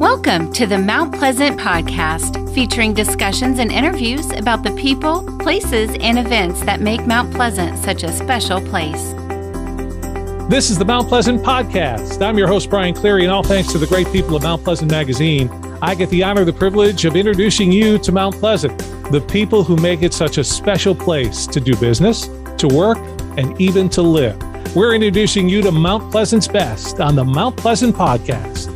Welcome to the Mount Pleasant Podcast, featuring discussions and interviews about the people, places, and events that make Mount Pleasant such a special place. This is the Mount Pleasant Podcast. I'm your host, Brian Cleary, and all thanks to the great people of Mount Pleasant Magazine, I get the honor, the privilege of introducing you to Mount Pleasant, the people who make it such a special place to do business, to work, and even to live. We're introducing you to Mount Pleasant's best on the Mount Pleasant Podcast.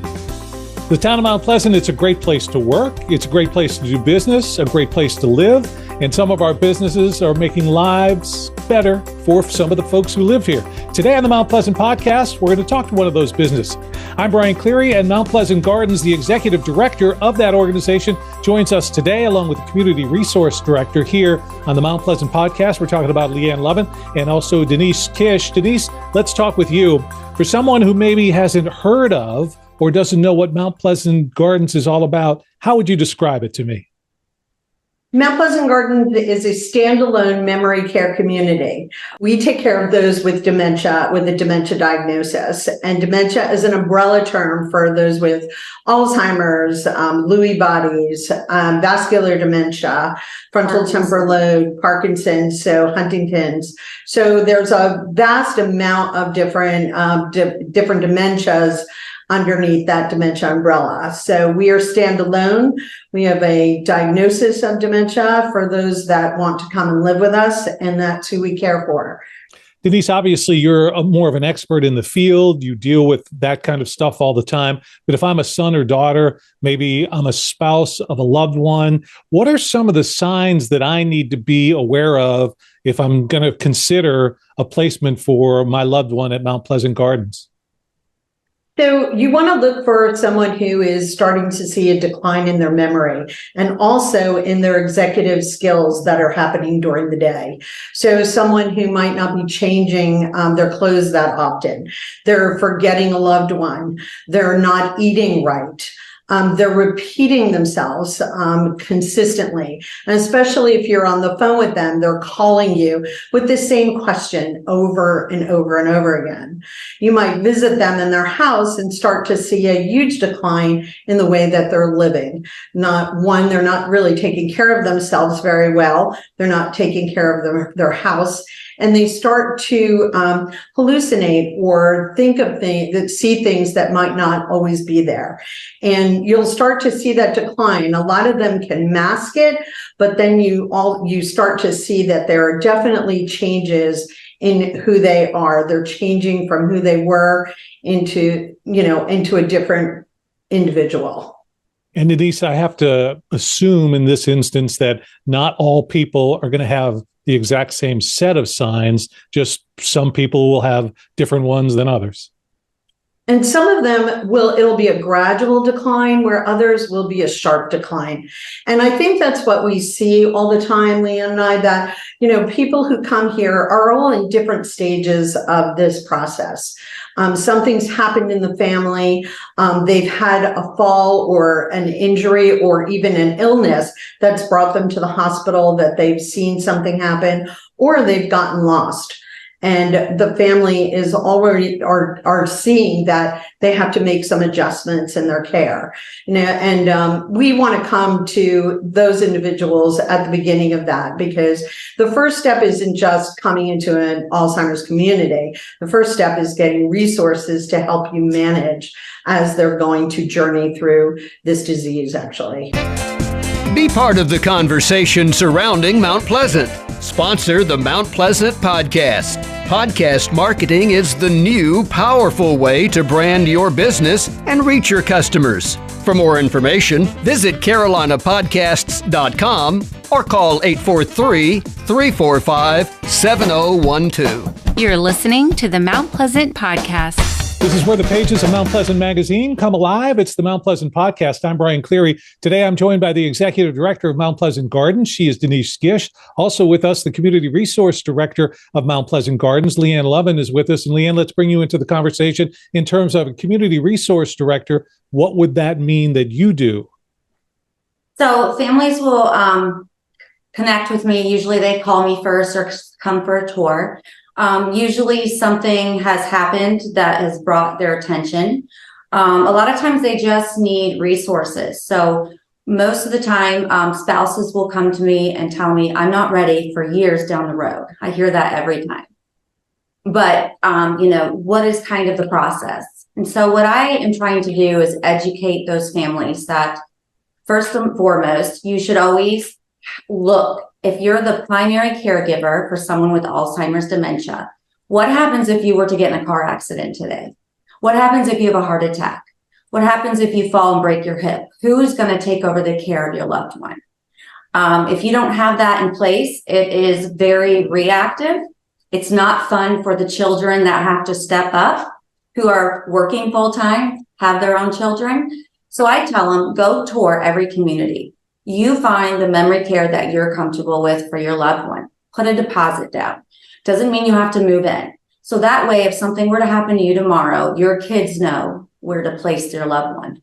The town of Mount Pleasant, it's a great place to work. It's a great place to do business, a great place to live. And some of our businesses are making lives better for some of the folks who live here. Today on the Mount Pleasant Podcast, we're going to talk to one of those businesses. I'm Brian Cleary, and Mount Pleasant Gardens, the executive director of that organization, joins us today along with the community resource director here on the Mount Pleasant Podcast. We're talking about Leanne Lovin and also Denise Kish. Denise, let's talk with you. For someone who maybe hasn't heard of or doesn't know what Mount Pleasant Gardens is all about, how would you describe it to me? Mount Pleasant Gardens is a standalone memory care community. We take care of those with dementia, with a dementia diagnosis. And dementia is an umbrella term for those with Alzheimer's, Lewy bodies, vascular dementia, frontal temporal lobe, Parkinson's, so Huntington's. So there's a vast amount of different dementias underneath that dementia umbrella. So we are standalone. We have a diagnosis of dementia for those that want to come and live with us, and that's who we care for. Denise, obviously you're more of an expert in the field. You deal with that kind of stuff all the time. But if I'm a son or daughter, maybe I'm a spouse of a loved one, what are some of the signs that I need to be aware of if I'm going to consider a placement for my loved one at Mount Pleasant Gardens? So you want to look for someone who is starting to see a decline in their memory and also in their executive skills that are happening during the day. So someone who might not be changing their clothes that often. They're forgetting a loved one. They're not eating right. They're repeating themselves consistently. And especially if you're on the phone with them, they're calling you with the same question over and over and over again. You might visit them in their house and start to see a huge decline in the way that they're living. They're not really taking care of themselves very well. They're not taking care of their house. And they start to hallucinate or think of things, see things that might not always be there. And you'll start to see that decline. A lot of them can mask it, but then you start to see that there are definitely changes in who they are. They're changing from who they were into a different individual. And Denise, I have to assume in this instance that not all people are going to have the exact same set of signs, just some people will have different ones than others. And some of them it'll be a gradual decline where others will be a sharp decline. And I think that's what we see all the time, Leanne and I, that, people who come here are all in different stages of this process. Something's happened in the family. They've had a fall or an injury or even an illness that's brought them to the hospital, that they've seen something happen, or they've gotten lost. And the family is already are seeing that they have to make some adjustments in their care. And we want to come to those individuals at the beginning of that, because the first step isn't just coming into an Alzheimer's community. The first step is getting resources to help you manage as they're going to journey through this disease, actually. Be part of the conversation surrounding Mount Pleasant. Sponsor the Mount Pleasant Podcast. Podcast marketing is the new, powerful way to brand your business and reach your customers. For more information, visit carolinapodcasts.com or call 843-345-7012. You're listening to the Mount Pleasant Podcast. This is where the pages of Mount Pleasant Magazine come alive. It's the Mount Pleasant Podcast. I'm Brian Cleary. Today, I'm joined by the executive director of Mount Pleasant Gardens. She is Denise Kish. Also with us, the community resource director of Mount Pleasant Gardens, Leanne Lovin, is with us. And Leanne, let's bring you into the conversation in terms of a community resource director. What would that mean that you do? So families will connect with me. Usually they call me first or come for a tour. Usually something has happened that has brought their attention. A lot of times they just need resources. So most of the time, spouses will come to me and tell me, I'm not ready for years down the road. I hear that every time. But, what is kind of the process? And so what I am trying to do is educate those families that first and foremost, you should always look, if you're the primary caregiver for someone with Alzheimer's dementia, what happens if you were to get in a car accident today? What happens if you have a heart attack? What happens if you fall and break your hip? Who is going to take over the care of your loved one? If you don't have that in place, it is very reactive. It's not fun for the children that have to step up, who are working full time, have their own children. So I tell them, go tour every community. You find the memory care that you're comfortable with for your loved one. Put a deposit down. Doesn't mean you have to move in. So that way, if something were to happen to you tomorrow, your kids know where to place their loved one.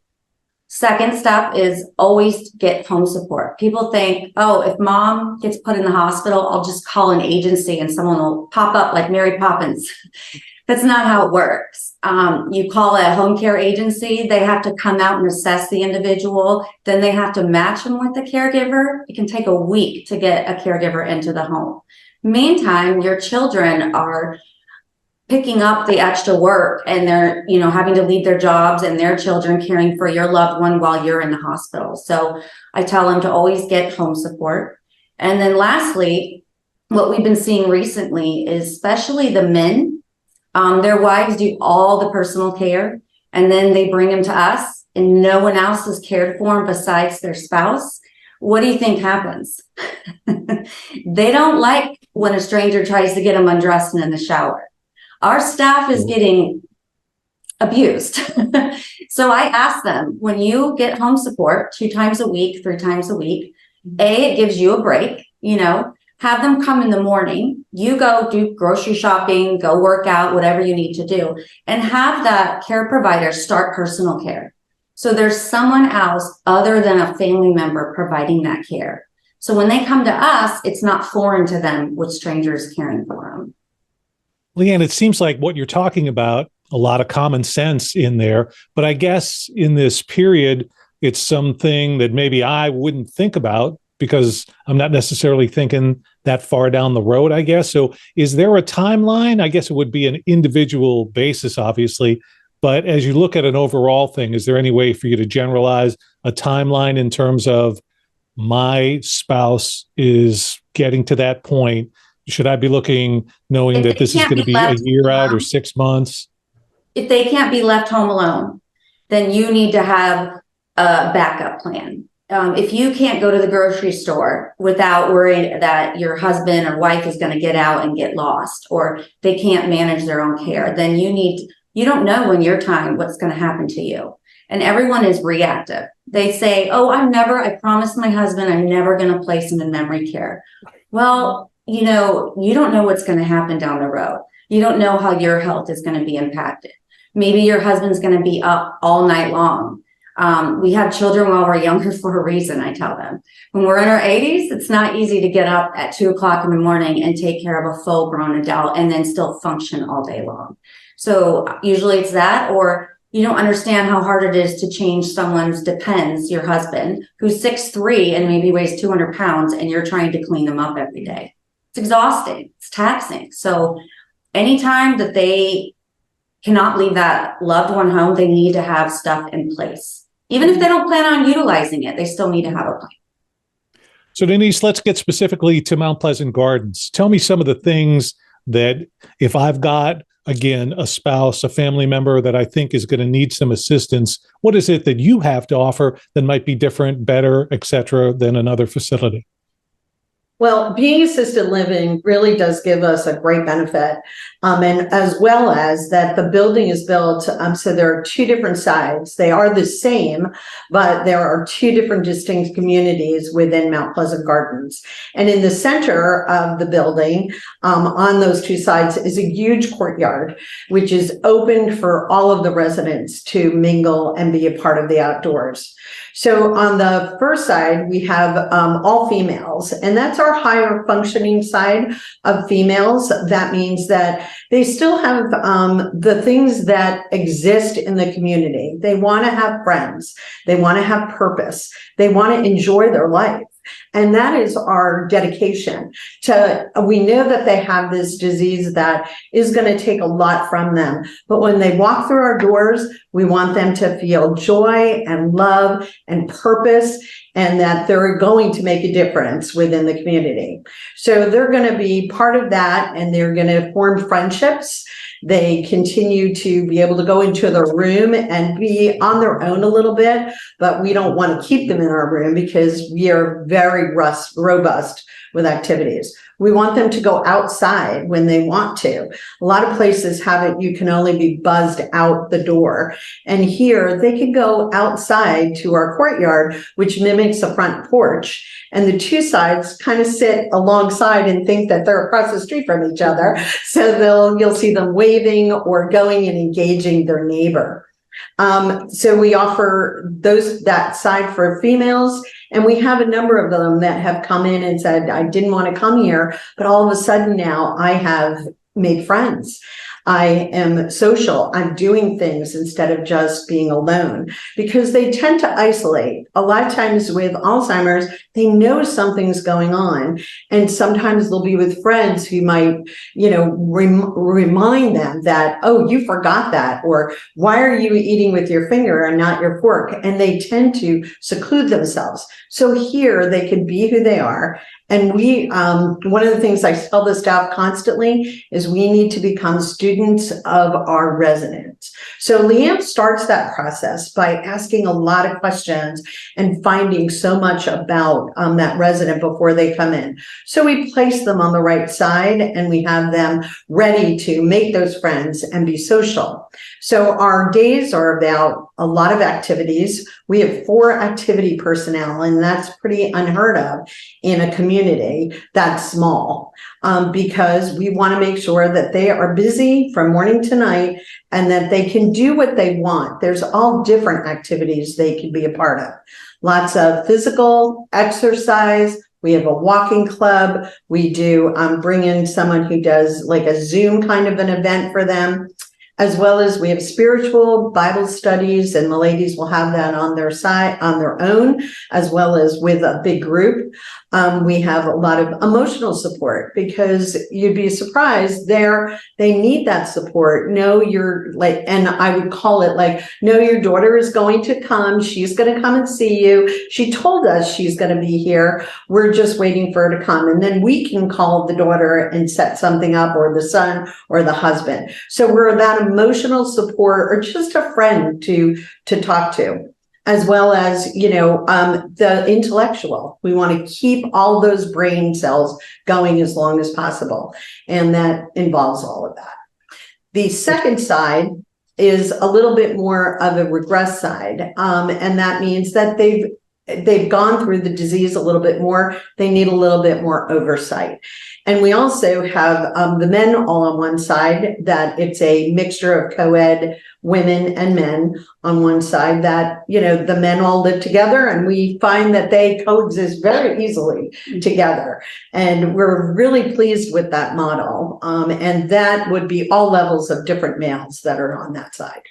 Second step is always get home support. People think, oh, if mom gets put in the hospital, I'll just call an agency and someone will pop up like Mary Poppins. That's not how it works. You call a home care agency, they have to come out and assess the individual. Then they have to match them with the caregiver. It can take a week to get a caregiver into the home. Meantime, your children are picking up the extra work and they're, having to leave their jobs and their children caring for your loved one while you're in the hospital. So I tell them to always get home support. And then lastly, what we've been seeing recently is especially the men, their wives do all the personal care and then they bring them to us and no one else is cared for them besides their spouse. What do you think happens? They don't like when a stranger tries to get them undressed and in the shower. Our staff is getting abused. So I ask them, when you get home support 2 times a week, 3 times a week, it gives you a break, have them come in the morning, you go do grocery shopping, go work out, whatever you need to do, and have that care provider start personal care. So there's someone else other than a family member providing that care. So when they come to us, it's not foreign to them with strangers caring for them. Leanne, it seems like what you're talking about, a lot of common sense in there, but I guess in this period, it's something that maybe I wouldn't think about because I'm not necessarily thinking that far down the road, I guess. So is there a timeline? I guess it would be an individual basis, obviously, but as you look at an overall thing, is there any way for you to generalize a timeline in terms of my spouse is getting to that point? Should I be looking, knowing that this is going to be a year out or 6 months? If they can't be left home alone, then you need to have a backup plan. If you can't go to the grocery store without worrying that your husband or wife is going to get out and get lost, or they can't manage their own care, then you don't know in your time what's going to happen to you. And everyone is reactive. They say, oh, I promised my husband I'm never going to place him in memory care. Well, you don't know what's going to happen down the road. You don't know how your health is going to be impacted. Maybe your husband's going to be up all night long. We have children while we're younger for a reason, I tell them. When we're in our 80s, it's not easy to get up at 2:00 in the morning and take care of a full-grown adult and then still function all day long. So usually it's that, or you don't understand how hard it is to change someone's depends, your husband, who's 6'3" and maybe weighs 200 pounds, and you're trying to clean them up every day. It's exhausting. It's taxing. So anytime that they cannot leave that loved one home, they need to have stuff in place. Even if they don't plan on utilizing it, they still need to have a plan. So Denise, let's get specifically to Mount Pleasant Gardens. Tell me some of the things that if I've got, again, a spouse, a family member that I think is going to need some assistance, what is it that you have to offer that might be different, better, et cetera, than another facility? Well, being assisted living really does give us a great benefit. And as well as that the building is built, so there are 2 different sides. They are the same, but there are 2 different distinct communities within Mount Pleasant Gardens. And in the center of the building, on those 2 sides is a huge courtyard, which is open for all of the residents to mingle and be a part of the outdoors. So on the first side, we have all females, and that's our higher functioning side of females. That means that that they still have the things that exist in the community. They want to have friends. They want to have purpose. They want to enjoy their life. And that is our dedication we know that they have this disease that is going to take a lot from them. But when they walk through our doors, we want them to feel joy and love and purpose, and that they're going to make a difference within the community. So they're going to be part of that, and they're going to form friendships. They continue to be able to go into their room and be on their own a little bit, but we don't want to keep them in our room because we are very robust with activities. We want them to go outside when they want to. A lot of places have it, you can only be buzzed out the door. And here they can go outside to our courtyard, which mimics a front porch. And the two sides kind of sit alongside and think that they're across the street from each other. So you'll see them waving or going and engaging their neighbor. So we offer that side for females, and we have a number of them that have come in and said, I didn't want to come here, but all of a sudden now I have made friends. I am social. I'm doing things instead of just being alone, because they tend to isolate. A lot of times with Alzheimer's, they know something's going on, and sometimes they'll be with friends who might, remind them that, oh, you forgot that, or why are you eating with your finger and not your fork? And they tend to seclude themselves. So here they can be who they are. And we, one of the things I tell the staff constantly is we need to become students of our residents. So Leanne starts that process by asking a lot of questions and finding so much about that resident before they come in. So we place them on the right side, and we have them ready to make those friends and be social. So our days are about a lot of activities. We have 4 activity personnel, and that's pretty unheard of in a community that's small, because we want to make sure that they are busy from morning to night and that they can do what they want. There's all different activities they can be a part of. Lots of physical exercise. We have a walking club. We do bring in someone who does like a Zoom kind of an event for them, as well as we have spiritual Bible studies, and the ladies will have that on their side, on their own, as well as with a big group. We have a lot of emotional support, because you'd be surprised they need that support. Know and I would call it know your daughter is going to come. She's going to come and see you. She told us she's going to be here. We're just waiting for her to come. And then we can call the daughter and set something up, or the son or the husband. So we're that emotional support, or just a friend to talk to, as well as, the intellectual. We want to keep all those brain cells going as long as possible. And that involves all of that. The second side is a little bit more of a regress side. And that means that they've gone through the disease a little bit more. They need a little bit more oversight. And we also have the men all on one side, that it's a mixture of co-ed women and men on one side, that, the men all live together, and we find that they coexist very easily together. And we're really pleased with that model. And that would be all levels of different males that are on that side.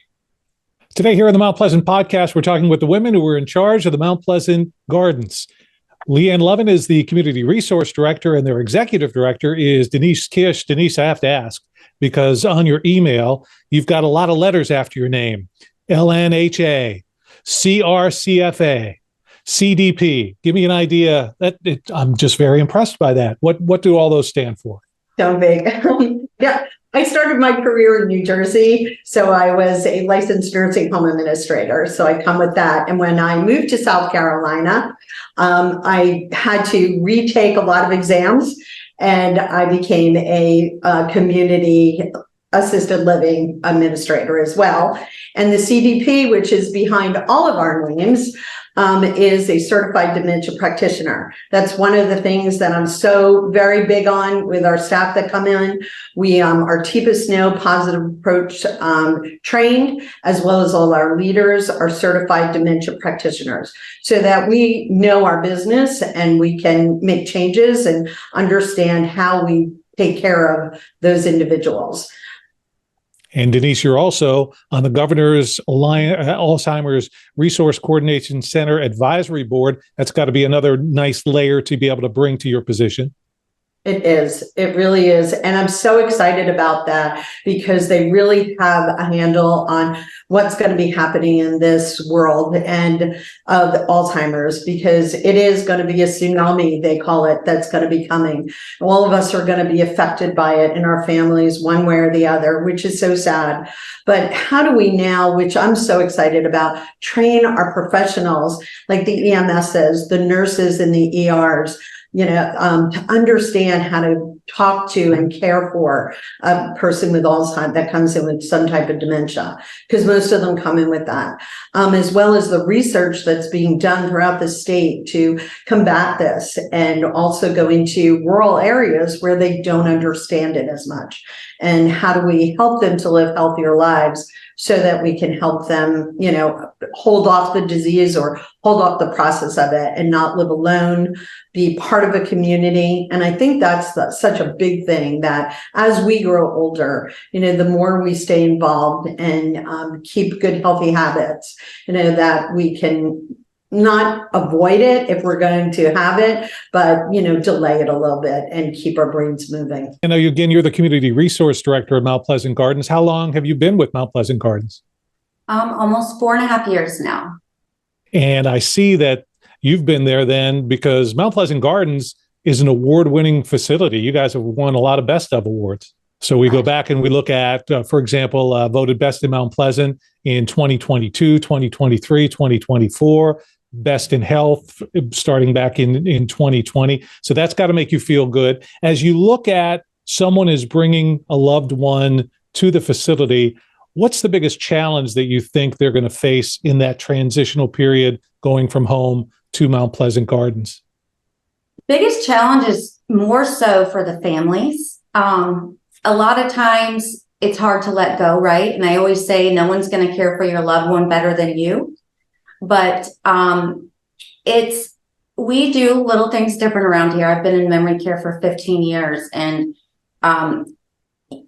Today here on the Mount Pleasant podcast, we're talking with the women who are in charge of the Mount Pleasant Gardens. Leanne Lovin is the Community Resource Director, and their Executive Director is Denise Kish. Denise, I have to ask, because on your email, you've got a lot of letters after your name. LNHA, CRCFA, CDP. Give me an idea. I'm just very impressed by that. What do all those stand for? So big. Yeah. I started my career in New Jersey, so I was a licensed nursing home administrator. So I come with that. And when I moved to South Carolina, I had to retake a lot of exams, and I became a community assisted living administrator as well. And the CDP, which is behind all of our names, is a certified dementia practitioner. That's one of the things that I'm so very big on with our staff that come in. We are TIPA SNO positive approach trained, as well as all our leaders are certified dementia practitioners, so that we know our business and we can make changes and understand how we take care of those individuals. And Denise, you're also on the Governor's Alzheimer's Resource Coordination Center Advisory Board. That's got to be another nice layer to be able to bring to your position. It is. It really is. And I'm so excited about that because they really have a handle on what's going to be happening in this world and of Alzheimer's, because it is going to be a tsunami, they call it, that's going to be coming. All of us are going to be affected by it in our families one way or the other, which is so sad. But how do we now, which I'm so excited about, train our professionals like the EMSs, the nurses in the ERs, to understand how to talk to and care for a person with Alzheimer's that comes in with some type of dementia, because most of them come in with that, as well as the research that's being done throughout the state to combat this, and also go into rural areas where they don't understand it as much. And how do we help them to live healthier lives so that we can help them, hold off the disease or hold off the process of it and not live alone, be part of a community. And I think that's such a big thing, that as we grow older, the more we stay involved and keep good, healthy habits, that we can not avoid it if we're going to have it, but, delay it a little bit and keep our brains moving. And again, you're the Community Resource Director of Mount Pleasant Gardens. How long have you been with Mount Pleasant Gardens? Almost 4.5 years now. And I see that you've been there then because Mount Pleasant Gardens is an award-winning facility. You guys have won a lot of Best of awards. So we go back and we look at, for example, voted Best in Mount Pleasant in 2022, 2023, 2024. Best in Health starting back in 2020. So that's got to make you feel good. As you look at someone is bringing a loved one to the facility, what's the biggest challenge that you think they're going to face in that transitional period going from home to Mount Pleasant Gardens? Biggest challenge is more so for the families. A lot of times it's hard to let go, right? And I always say no one's going to care for your loved one better than you. But we do little things different around here. I've been in memory care for 15 years, and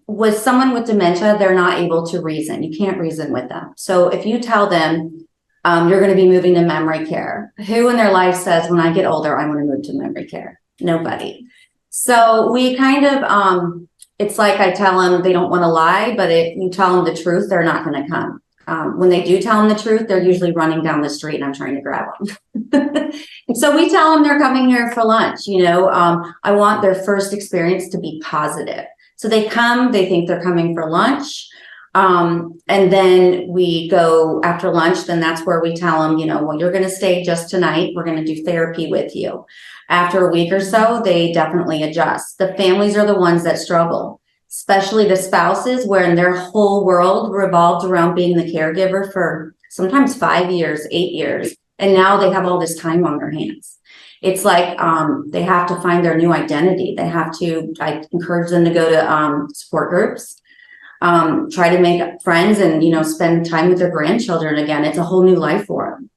with someone with dementia, they're not able to reason. You can't reason with them. So if you tell them you're going to be moving to memory care, who in their life says, when I get older, I want to move to memory care? Nobody. So we kind of, it's like I tell them they don't want to lie, but if you tell them the truth, they're not going to come. When they do tell them the truth, they're usually running down the street and I'm trying to grab them. And so we tell them they're coming here for lunch. I want their first experience to be positive. So they come, they think they're coming for lunch. And then we go after lunch, then that's where we tell them, well, you're going to stay just tonight. We're going to do therapy with you. After a week or so, they definitely adjust. The families are the ones that struggle, especially the spouses, where their whole world revolved around being the caregiver for sometimes 5 years, 8 years. And now they have all this time on their hands. It's like they have to find their new identity. I encourage them to go to support groups, try to make friends and, spend time with their grandchildren again. It's a whole new life for them.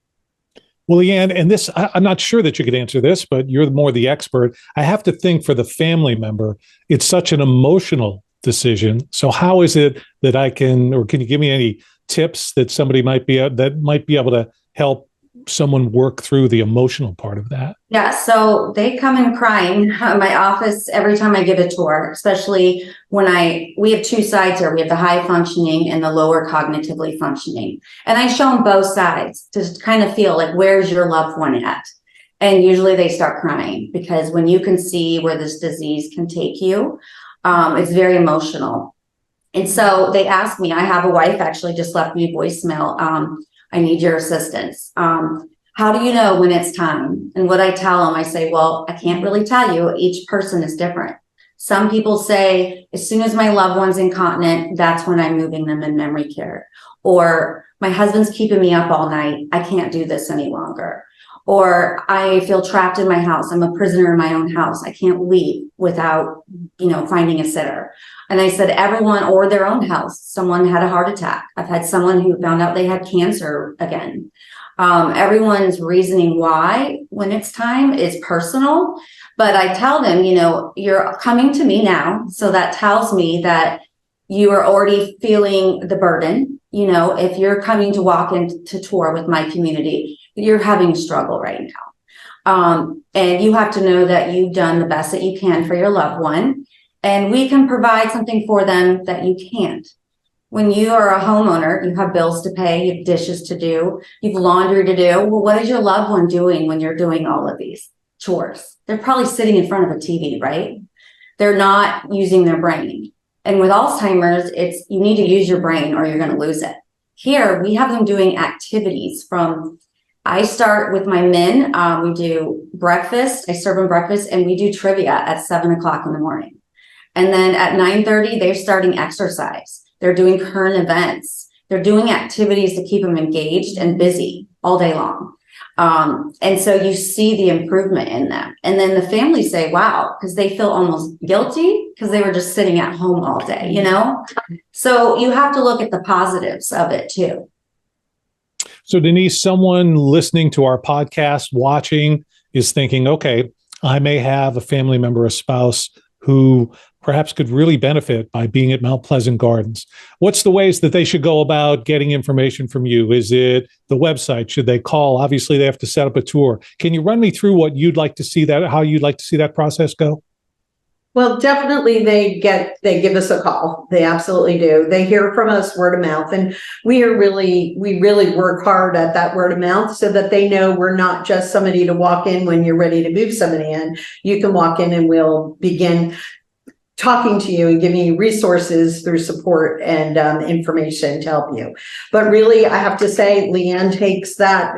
Well, Leanne, and this, I'm not sure that you could answer this, but you're more the expert. I have to think for the family member, it's such an emotional decision. So how is it that can you give me any tips that somebody might be able to help someone work through the emotional part of that? Yeah, so they come in crying in my office every time I give a tour, especially when we have two sides here. We have the high functioning and the lower cognitively functioning. And I show them both sides to kind of feel like, where's your loved one at? And usually they start crying because when you can see where this disease can take you, it's very emotional. And so they ask me, I have a wife actually just left me a voicemail. I need your assistance. How do you know when it's time? And what I tell them, I say, well, I can't really tell you. Each person is different. Some people say, as soon as my loved one's incontinent, that's when I'm moving them in memory care. Or my husband's keeping me up all night. I can't do this any longer. Or I feel trapped in my house. I'm a prisoner in my own house. I can't leave without, finding a sitter. And I said, everyone, or their own health. Someone had a heart attack. I've had someone who found out they had cancer again. Everyone's reasoning why when it's time is personal, but I tell them, you're coming to me now. So that tells me that you are already feeling the burden. If you're coming to walk into tour with my community, you're having a struggle right now. And you have to know that you've done the best that you can for your loved one. And we can provide something for them that you can't. When you are a homeowner, you have bills to pay, you have dishes to do, you have laundry to do. Well, what is your loved one doing when you're doing all of these chores? They're probably sitting in front of a TV, right? They're not using their brain. And with Alzheimer's, you need to use your brain or you're going to lose it. Here, we have them doing activities I start with my men. We do breakfast. I serve them breakfast and we do trivia at 7:00 in the morning. And then at 9:30, they're starting exercise. They're doing current events. They're doing activities to keep them engaged and busy all day long. And so you see the improvement in them. And then the families say, wow, because they feel almost guilty because they were just sitting at home all day, So you have to look at the positives of it too. So Denise, someone listening to our podcast, watching, is thinking, okay, I may have a family member, a spouse who perhaps could really benefit by being at Mount Pleasant Gardens. What's the ways that they should go about getting information from you? Is it the website? Should they call? Obviously, they have to set up a tour. Can you run me through how you'd like to see that process go? Well, definitely they give us a call. They absolutely do. They hear from us word of mouth, and we really work hard at that word of mouth so that they know we're not just somebody to walk in when you're ready to move somebody in. You can walk in and we'll begin talking to you and giving you resources through support and information to help you. But really, I have to say, Leanne takes that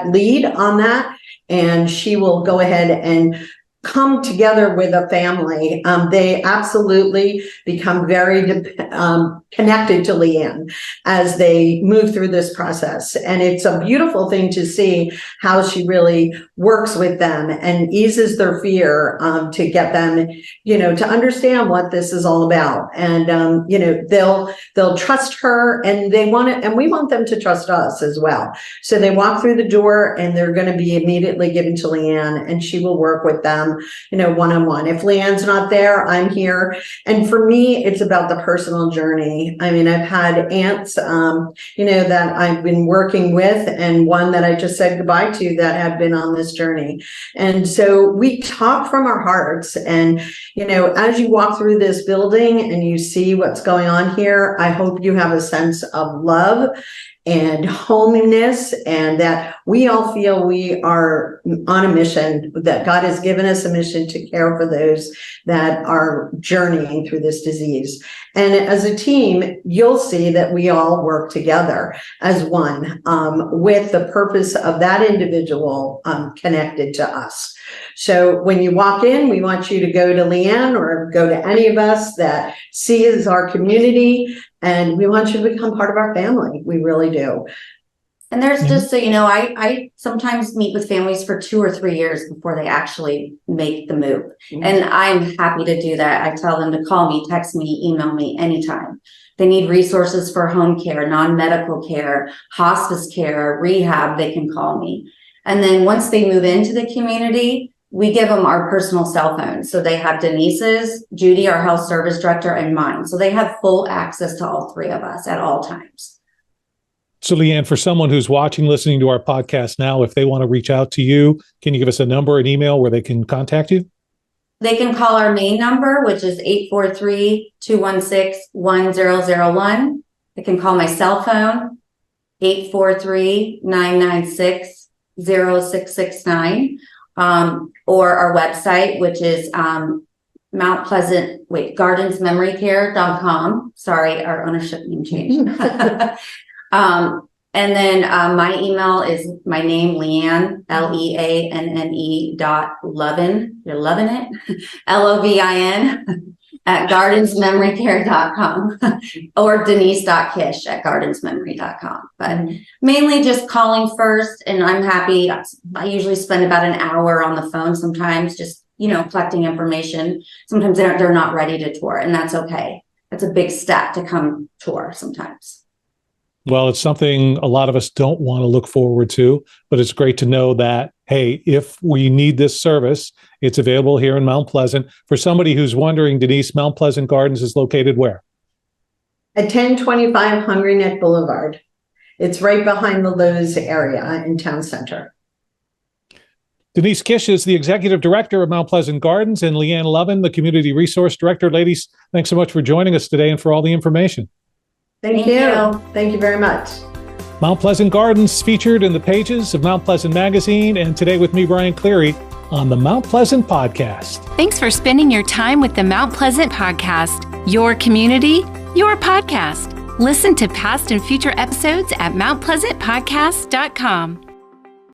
lead on that, and she will go ahead and come together with a family. They absolutely become very connected to Leanne as they move through this process. And it's a beautiful thing to see how she really works with them and eases their fear to get them, to understand what this is all about. And, they'll trust her, and we want them to trust us as well. So they walk through the door and they're going to be immediately given to Leanne, and she will work with them, one-on-one. If Leanne's not there, I'm here. And for me, it's about the personal journey. I mean, I've had aunts, that I've been working with, and one that I just said goodbye to that had been on this journey. And so we talk from our hearts. And, as you walk through this building and you see what's going on here, I hope you have a sense of love and hominess, and that we all feel we are on a mission, that God has given us a mission to care for those that are journeying through this disease. And as a team, you'll see that we all work together as one, with the purpose of that individual connected to us. So when you walk in, we want you to go to Leanne or go to any of us that sees our community, and we want you to become part of our family. We really do. And there's just, so I sometimes meet with families for 2 or 3 years before they actually make the move. Mm-hmm. And I'm happy to do that. I tell them to call me, text me, email me anytime. They need resources for home care, non-medical care, hospice care, rehab, they can call me. And then once they move into the community, we give them our personal cell phones. So they have Denise's, Judy, our health service director, and mine. So they have full access to all three of us at all times. So Leanne, for someone who's watching, listening to our podcast now, if they want to reach out to you, can you give us a number, an email where they can contact you? They can call our main number, which is 843-216-1001. They can call my cell phone, 843-996-0669. Or our website, which is gardensmemorycare.com. Sorry, our ownership name changed. And then my email is my name, Leanne, Leanne.Lovin. You're loving it? LOVIN at gardensmemorycare.com or Denise.Kish at gardensmemory.com. But mainly just calling first, and I'm happy. I usually spend about an hour on the phone sometimes, just, collecting information. Sometimes they're not ready to tour, and that's okay. That's a big step to come tour sometimes. Well, it's something a lot of us don't want to look forward to, but it's great to know that, hey, if we need this service, it's available here in Mount Pleasant. For somebody who's wondering, Denise, Mount Pleasant Gardens is located where? At 1025 Hungry Neck Boulevard. It's right behind the Lowe's area in Town Center. Denise Kish is the Executive Director of Mount Pleasant Gardens, and Leanne Lovin, the Community Resource Director. Ladies, thanks so much for joining us today and for all the information. Thank you. Thank you very much. Mount Pleasant Gardens featured in the pages of Mount Pleasant Magazine, and today with me, Brian Cleary, on the Mount Pleasant Podcast. Thanks for spending your time with the Mount Pleasant Podcast, your community, your podcast. Listen to past and future episodes at mountpleasantpodcast.com.